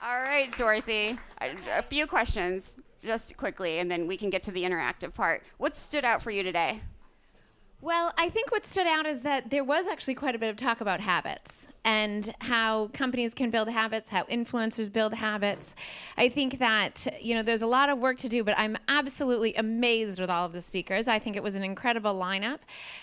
All right, Dorothy. A few questions, just quickly, and then we can get to the interactive part. What stood out for you today? Well, I think what stood out is that there was actually quite a bit of talk about habits and how companies can build habits, how influencers build habits. I think that, there's a lot of work to do, but I'm absolutely amazed with all of the speakers. I think it was an incredible lineup.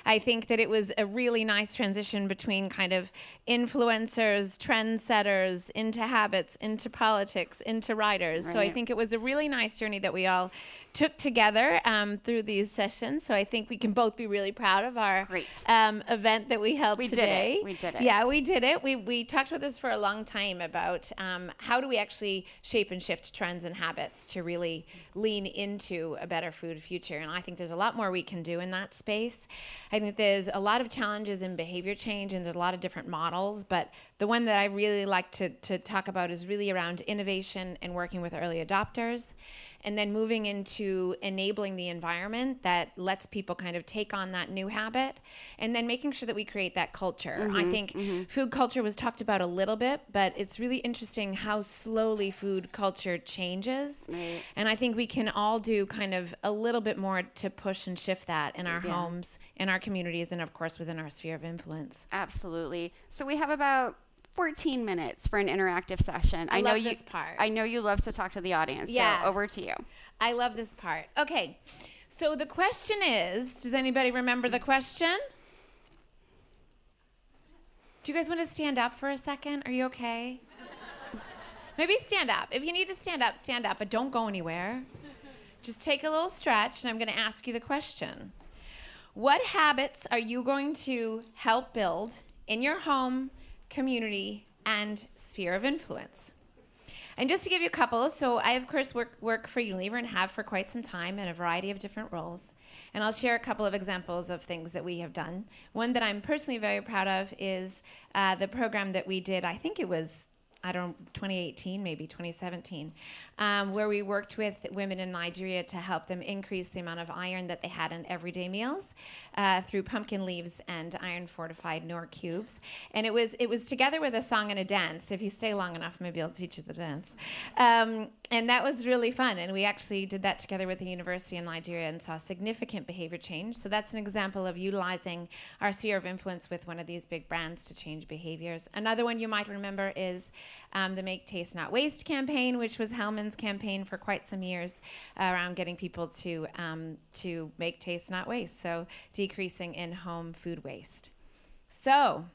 I think that it was a really nice transition between kind of influencers, trendsetters, into habits, into politics, into writers. Right. So I think it was a really nice journey that we all took together through these sessions. So I think we can both be really proud of our event that we held today. We did it. Yeah, we did it. We talked about this for a long time about how do we actually shape and shift trends and habits to really lean into a better food future. And I think there's a lot more we can do in that space. I think there's a lot of challenges in behavior change, and there's a lot of different models. But the one that I really like to talk about is really around innovation and working with early adopters, and then moving into enabling the environment that lets people kind of take on that new habit, and then making sure that we create that culture. I think food culture was talked about a little bit, but it's really interesting how slowly food culture changes. Right. And I think we can all do kind of a little bit more to push and shift that in our homes, in our communities, and of course within our sphere of influence. Absolutely. So we have about 14 minutes for an interactive session. I love this part. I know you love to talk to the audience. Yeah. So over to you. I love this part. Okay. So the question is, does anybody remember the question? Do you guys want to stand up for a second? Are you okay? Maybe stand up. If you need to stand up, but don't go anywhere. Just take a little stretch, and I'm going to ask you the question. What habits are you going to help build in your home, community, and sphere of influence? And just to give you a couple, so I, of course, work for Unilever and have for quite some time in a variety of different roles. And I'll share a couple of examples of things that we have done. One that I'm personally very proud of is the program that we did, I think it was, 2018, maybe 2017, where we worked with women in Nigeria to help them increase the amount of iron that they had in everyday meals through pumpkin leaves and iron-fortified Knorr cubes. And it was together with a song and a dance. If you stay long enough, maybe I'll teach you the dance. And that was really fun. And we actually did that together with the university in Nigeria and saw significant behavior change. So that's an example of utilizing our sphere of influence with one of these big brands to change behaviors. Another one you might remember is the Make Taste Not Waste campaign, which was Hellman's campaign for quite some years around getting people to make taste not waste, so decreasing in-home food waste. So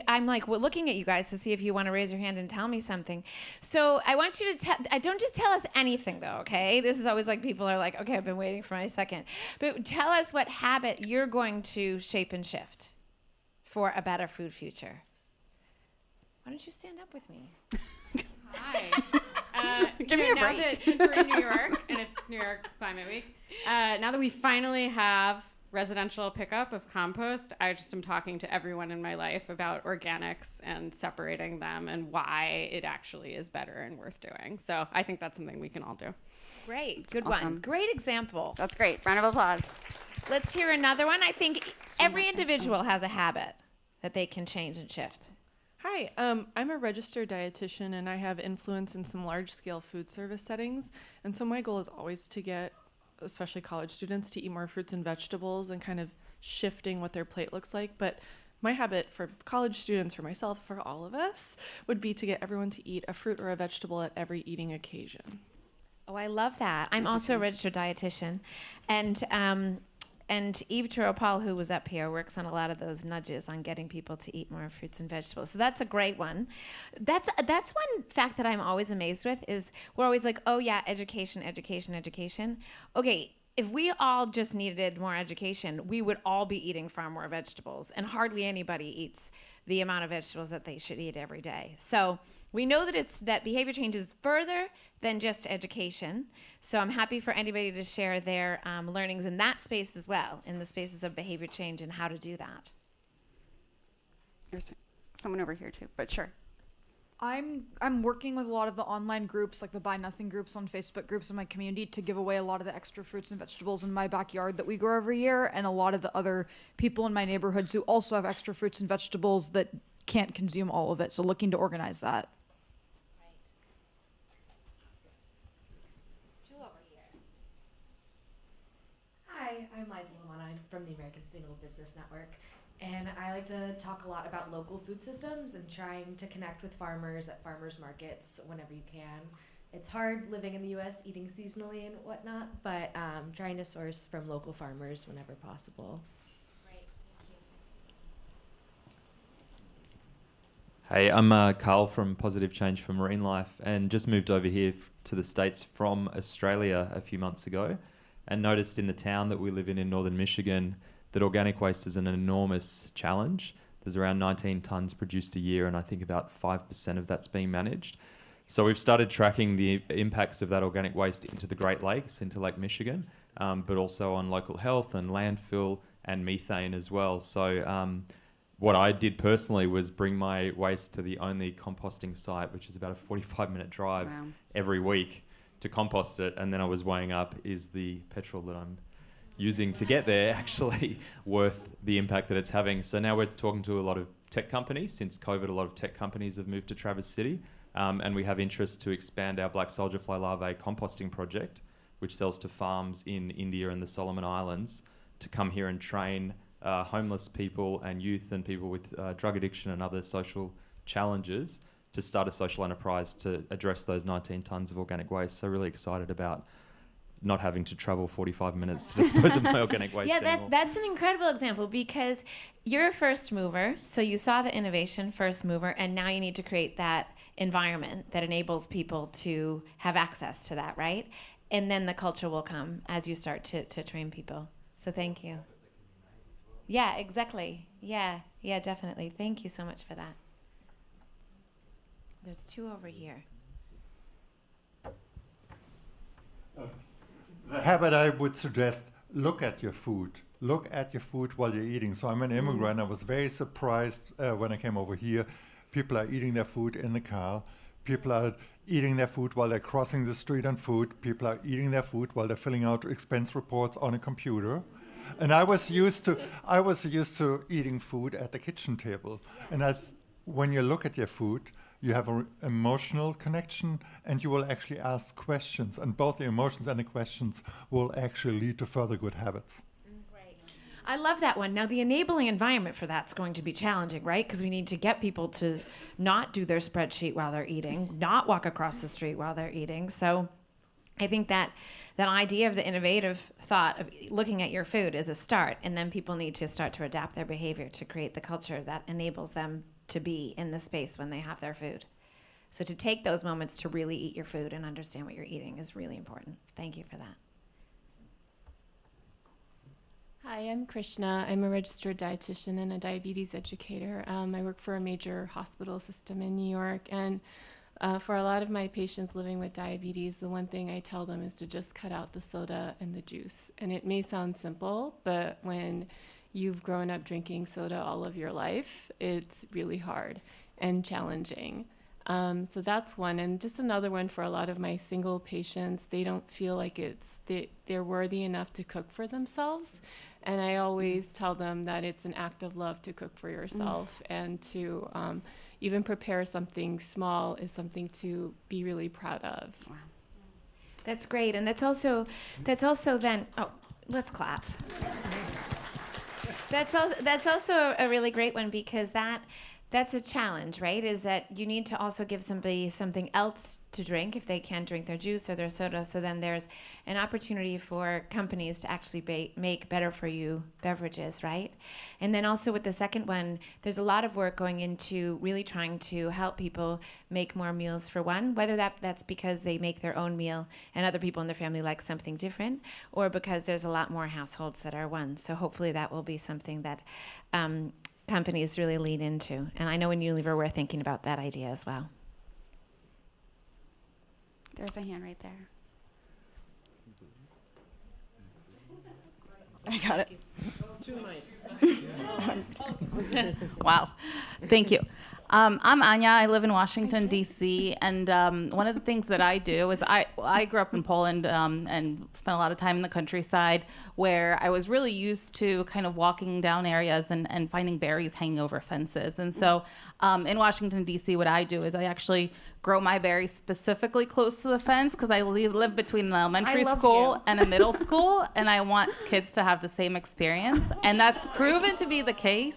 I'm like looking at you guys to see if you want to raise your hand and tell me something. So I want you to don't just tell us anything though, okay? This is always like people are like, okay, I've been waiting for my second. But tell us what habit you're going to shape and shift for a better food future. Why don't you stand up with me? Hi. Give me a now break. that since we're in New York and it's New York Climate Week, now that we finally have residential pickup of compost, I just am talking to everyone in my life about organics and separating them and why it actually is better and worth doing. So I think that's something we can all do. Great. Good awesome. one. Great example. That's great. Round of applause. Let's hear another one. I think every individual has a habit that they can change and shift. Hi, I'm a registered dietitian and I have influence in some large-scale food service settings. And so my goal is always to get, especially college students, to eat more fruits and vegetables and kind of shifting what their plate looks like. But my habit for college students, for myself, for all of us, would be to get everyone to eat a fruit or a vegetable at every eating occasion. Oh, I love that. I'm also a registered dietitian. And Eve Turopal, who was up here, works on a lot of those nudges on getting people to eat more fruits and vegetables. So that's a great one. That's one fact that I'm always amazed with is we're always like, oh yeah, education, education, education. Okay, if we all just needed more education, we would all be eating far more vegetables, and hardly anybody eats the amount of vegetables that they should eat every day. So we know that behavior change is further than just education. So I'm happy for anybody to share their learnings in that space as well, in the spaces of behavior change and how to do that. There's someone over here too, but sure. I'm working with a lot of the online groups, like the Buy Nothing groups on Facebook groups in my community, to give away a lot of the extra fruits and vegetables in my backyard that we grow every year, and a lot of the other people in my neighborhoods who also have extra fruits and vegetables that can't consume all of it. So looking to organize that. from the American Sustainable Business Network. And I like to talk a lot about local food systems and trying to connect with farmers at farmers markets whenever you can. It's hard living in the U.S., eating seasonally and whatnot, but trying to source from local farmers whenever possible. Hey, I'm Carl from Positive Change for Marine Life, and just moved over here to the States from Australia a few months ago, and noticed in the town that we live in northern Michigan that organic waste is an enormous challenge. There's around 19 tonnes produced a year, and I think about 5% of that's being managed. So we've started tracking the impacts of that organic waste into the Great Lakes, into Lake Michigan, but also on local health and landfill and methane as well. So what I did personally was bring my waste to the only composting site, which is about a 45-minute drive every week, to compost it. And then I was weighing up, is the petrol that I'm using to get there actually worth the impact that it's having? So now we're talking to a lot of tech companies. Since COVID, a lot of tech companies have moved to Traverse City. And we have interest to expand our black soldier fly larvae composting project, which sells to farms in India and the Solomon Islands, to come here and train homeless people and youth and people with drug addiction and other social challenges to start a social enterprise to address those 19 tonnes of organic waste. So really excited about not having to travel 45 minutes to dispose of my organic waste anymore. That's an incredible example, because you're a first mover, so you saw the innovation, first mover, and now you need to create that environment that enables people to have access to that, right? And then the culture will come as you start to train people. So thank you. Yeah, exactly. Yeah, definitely. Thank you so much for that. There's two over here. The habit I would suggest, look at your food. Look at your food while you're eating. So I'm an immigrant. I was very surprised when I came over here. People are eating their food in the car. People are eating their food while they're crossing the street on foot. People are eating their food while they're filling out expense reports on a computer. And I was used to eating food at the kitchen table. And when you look at your food, you have an emotional connection, and you will actually ask questions. And both the emotions and the questions will actually lead to further good habits. Great. I love that one. Now, the enabling environment for that's going to be challenging, right? Because we need to get people to not do their spreadsheet while they're eating, not walk across the street while they're eating. So I think that idea of the innovative thought of looking at your food is a start, and then people need to start to adapt their behavior to create the culture that enables them to be in the space when they have their food. So to take those moments to really eat your food and understand what you're eating is really important. Thank you for that. Hi, I'm Krishna. I'm a registered dietitian and a diabetes educator. I work for a major hospital system in New York, and for a lot of my patients living with diabetes, the one thing I tell them is to just cut out the soda and the juice. And it may sound simple, but when you've grown up drinking soda all of your life, it's really hard and challenging. So that's one. And just another one for a lot of my single patients, they don't feel like they're worthy enough to cook for themselves. And I always tell them that it's an act of love to cook for yourself, and to even prepare something small is something to be really proud of. Wow. That's great. And that's also then, let's clap. That's also a really great one, because that's a challenge, right? Is that you need to also give somebody something else to drink if they can't drink their juice or their soda. So then there's an opportunity for companies to actually make better for you beverages, right? And then also with the second one, there's a lot of work going into really trying to help people make more meals for one, whether that's because they make their own meal and other people in their family like something different, or because there's a lot more households that are one. So hopefully that will be something that companies really lean into. And I know in Unilever we're thinking about that idea as well. There's a hand right there. I got it. 2 mics. Wow. Thank you. I'm Anya. I live in Washington, D.C. And one of the things that I do is I grew up in Poland and spent a lot of time in the countryside where I was really used to kind of walking down areas and finding berries hanging over fences. And so in Washington, D.C., what I do is I actually grow my berries specifically close to the fence because I live between an elementary school and a middle school, and I want kids to have the same experience. And that's proven to be the case.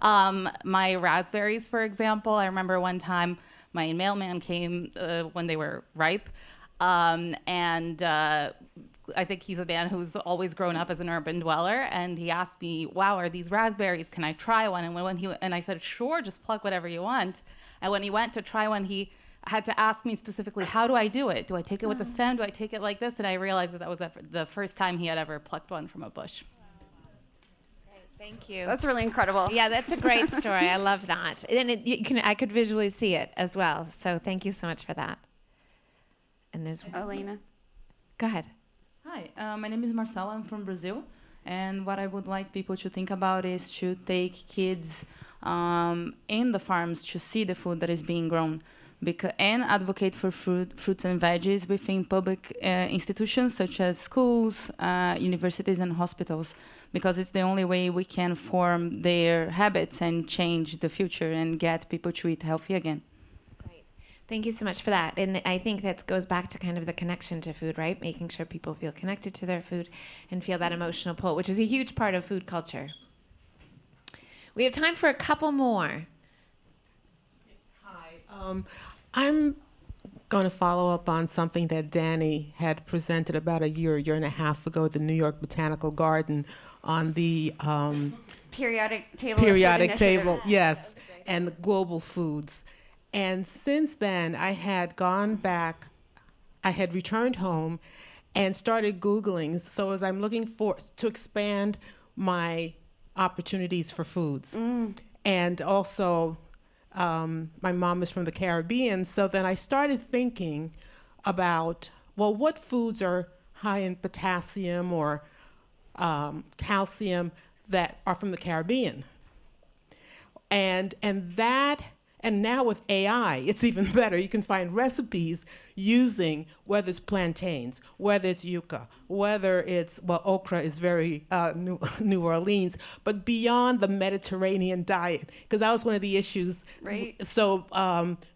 My raspberries, for example, I remember one time my mailman came when they were ripe, and I think he's a man who's always grown up as an urban dweller, and he asked me, "Wow, are these raspberries? Can I try one?" And I said, "Sure, just pluck whatever you want." And when he went to try one, he had to ask me specifically, "How do I do it? Do I take it with the stem? Do I take it like this?" And I realized that was the first time he had ever plucked one from a bush. Thank you. That's really incredible. Yeah, that's a great story. I love that. And I could visually see it as well. So thank you so much for that. And there's Elena. Go ahead. Hi, my name is Marcela. I'm from Brazil. And what I would like people to think about is to take kids in the farms to see the food that is being grown and advocate for fruits and veggies within public institutions such as schools, universities, and hospitals, because it's the only way we can form their habits and change the future and get people to eat healthy again. Thank you so much for that. And I think that goes back to kind of the connection to food, right? Making sure people feel connected to their food and feel that emotional pull, which is a huge part of food culture. We have time for a couple more. Hi. I'm going to follow up on something that Danny had presented about a year and a half ago at the New York Botanical Garden on the periodic table. Yes, and the global foods. And since then, I had gone back, I had returned home and started Googling. So as I'm looking to expand my opportunities for foods. And also, my mom is from the Caribbean. So then I started thinking about, well, what foods are high in potassium or calcium that are from the Caribbean? And now with AI, it's even better. You can find recipes using whether it's plantains, whether it's yuca, whether it's, well, okra is very New Orleans, but beyond the Mediterranean diet, because that was one of the issues. Right. So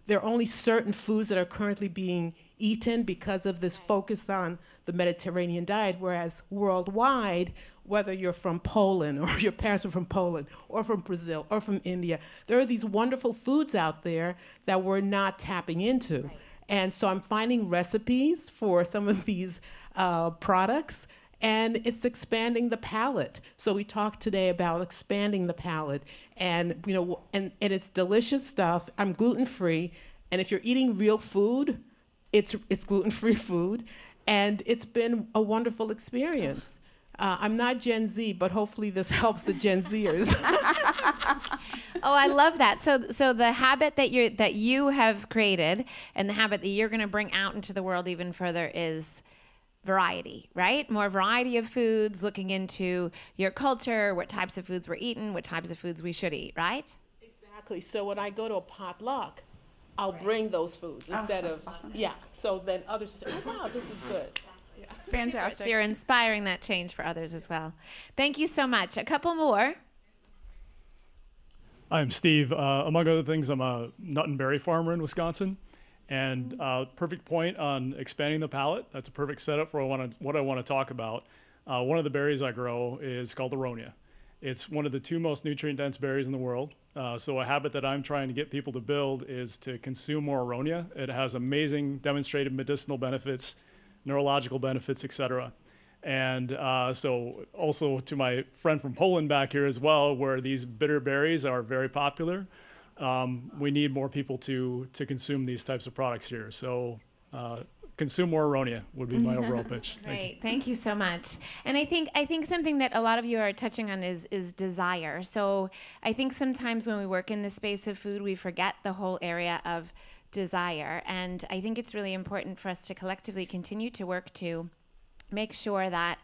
there are only certain foods that are currently being eaten because of this focus on the Mediterranean diet, whereas worldwide, whether you're from Poland or your parents are from Poland or from Brazil or from India, there are these wonderful foods out there that we're not tapping into. Right. And so I'm finding recipes for some of these products, and it's expanding the palate. So we talked today about expanding the palate, and and it's delicious stuff. I'm gluten-free, and if you're eating real food, it's gluten-free food, and it's been a wonderful experience. I'm not Gen Z, but hopefully this helps the Gen Zers. Oh, I love that. So the habit that you have created and the habit that you're going to bring out into the world even further is variety, right? More variety of foods, looking into your culture, what types of foods we're eating, what types of foods we should eat, right? Exactly. So when I go to a potluck, I'll bring those foods instead of, awesome. Yeah. So then others say, oh, wow, this is good. Fantastic. So you're inspiring that change for others as well. Thank you so much. A couple more. I'm Steve. Among other things, I'm a nut and berry farmer in Wisconsin. And perfect point on expanding the palate. That's a perfect setup for what I want to talk about. One of the berries I grow is called aronia. It's one of the 2 most nutrient-dense berries in the world. So a habit that I'm trying to get people to build is to consume more aronia. It has amazing demonstrated medicinal benefits, neurological benefits, etc. And so also to my friend from Poland back here as well, where these bitter berries are very popular, we need more people to consume these types of products here. So consume more aronia would be my overall pitch. Great, thank you so much. And I think something that a lot of you are touching on is desire. So I think sometimes when we work in the space of food, we forget the whole area of desire. And I think it's really important for us to collectively continue to work to make sure that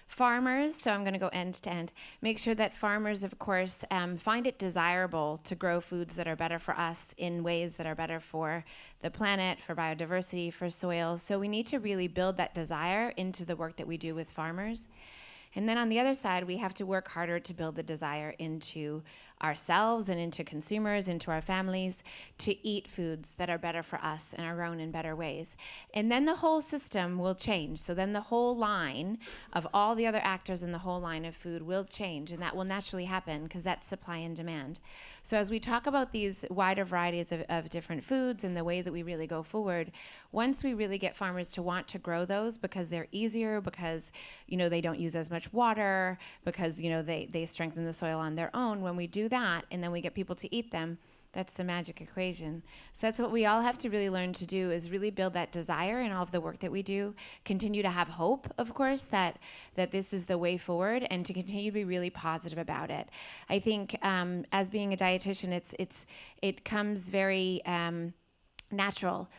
Farmers, so I'm going to go end to end, make sure that farmers, of course, find it desirable to grow foods that are better for us in ways that are better for the planet, for biodiversity, for soil. So we need to really build that desire into the work that we do with farmers. And then on the other side, we have to work harder to build the desire into ourselves and into consumers, into our families, to eat foods that are better for us and are grown in better ways. And then the whole system will change. So then the whole line of all the other actors in the whole line of food will change, and that will naturally happen because that's supply and demand. So as we talk about these wider varieties of different foods and the way that we really go forward, once we really get farmers to want to grow those because they're easier, because they don't use as much water, because they strengthen the soil on their own, when we do that and then we get people to eat them, that's the magic equation. So that's what we all have to really learn to do, is really build that desire in all of the work that we do, continue to have hope, of course, that this is the way forward, and to continue to be really positive about it. I think as being a dietitian, it comes very natural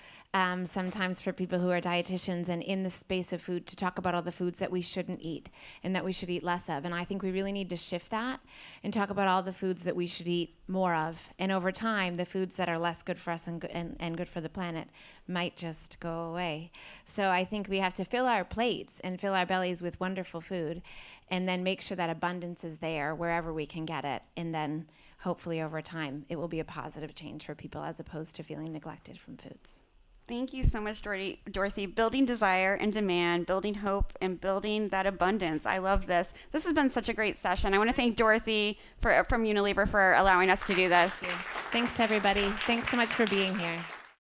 sometimes for people who are dietitians and in the space of food to talk about all the foods that we shouldn't eat and that we should eat less of. And I think we really need to shift that and talk about all the foods that we should eat more of. And over time, the foods that are less good for us and good for the planet might just go away. So I think we have to fill our plates and fill our bellies with wonderful food, and then make sure that abundance is there wherever we can get it. And then hopefully over time, it will be a positive change for people as opposed to feeling neglected from foods. Thank you so much, Dorothy. Building desire and demand, building hope, and building that abundance. I love this. This has been such a great session. I want to thank Dorothy from Unilever for allowing us to do this. Thanks, everybody. Thanks so much for being here.